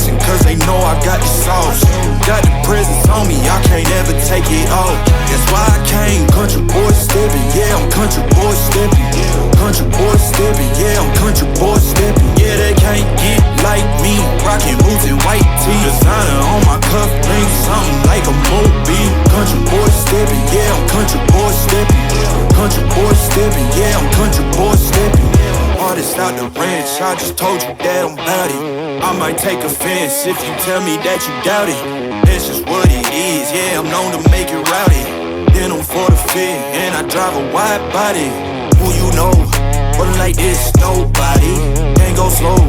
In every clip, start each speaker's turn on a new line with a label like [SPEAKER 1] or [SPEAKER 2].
[SPEAKER 1] flexing cause they know I got the sauce. Got the presence on me, I can't ever take it off. That's why I came, country boy stepping, yeah, I'm country boy stepping. Country boy stepping, yeah, I'm country boy stepping. Yeah, they can't get like me, rockin' boots and white tee. Designer on my cuff, link something like a movie. Country boy stepping, yeah, I'm country boy stepping. Country boy stepping, yeah, I'm country boy stepping. Artist out the ranch, I just told you that I'm bout it. I might take offense if you tell me that you doubt it. That's just what it is, yeah, I'm known to make it rowdy. Then I'm for the fit, and I drive a wide body. Who you know, but like this, nobody. Can't go slow,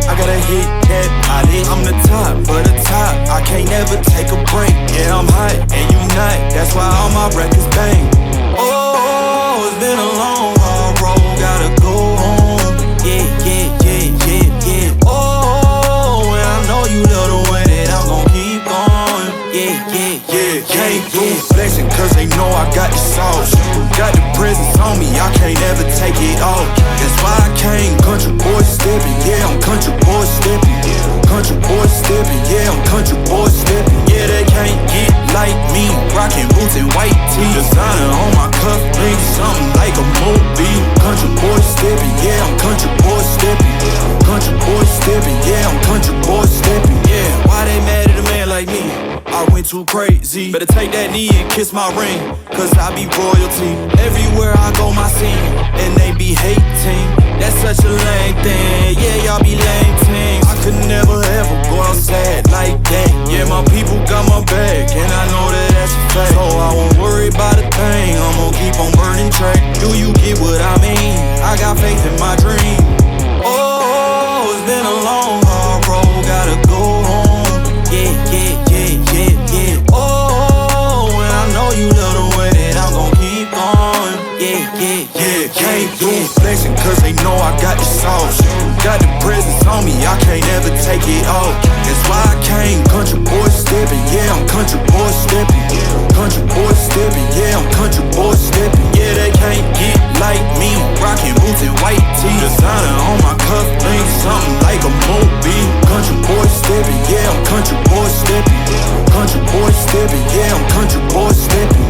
[SPEAKER 1] I gotta hit that body. I'm the top of the top, I can't never take a break. Yeah, I'm hot, and you not, that's why all my records bang. Oh, it's been a long, hard road, gotta go home. Yeah, yeah, yeah, yeah, yeah. Oh, and I know you love the way that I'm gon' keep going. Yeah, yeah, yeah, can't do flexing cause they know I got the sauce. Got the presence on me, I can't ever take it off. That's why I came, country boy stepping, yeah, I'm country boy stepping. Country boy stepping, yeah, I'm country boy stepping. Yeah, they can't get like me, rockin' boots and white tee. Designer on my cuff, link something like a movie. Country boy stepping, yeah, I'm country boy stepping. Country boy stepping, yeah, I'm country boy stepping. Yeah, why they mad at a man like me? I went too crazy. Better take that knee and kiss my ring, cause I be royalty. Everywhere I go, my scene, and they be hating. That's such a lame thing, yeah, y'all be lame teams. I could never ever go outside like that. Yeah, my people got my back, and I know that that's a fact. So I won't worry about a thing, I'm gon' keep on burning track. Do you get what I mean? I got faith in my dream. Oh, it's been a long, hard road, gotta go home. Yeah, yeah, yeah, yeah, yeah. Oh, and I know you love the way that I'm gon' keep going. Yeah, yeah, yeah, can't do flexing cause they know I got the sauce. Got the presence on me, I can't ever take it off. That's why I came, country boy stepping, yeah, I'm country boy stepping. Country boy stepping, yeah, I'm country boy stepping. Yeah, they can't get like me, rockin' boots and white tee. Designer on my cuff, link something like a movie. Country boy stepping, yeah, I'm country boy stepping. Country boy stepping, yeah, I'm country boy stepping.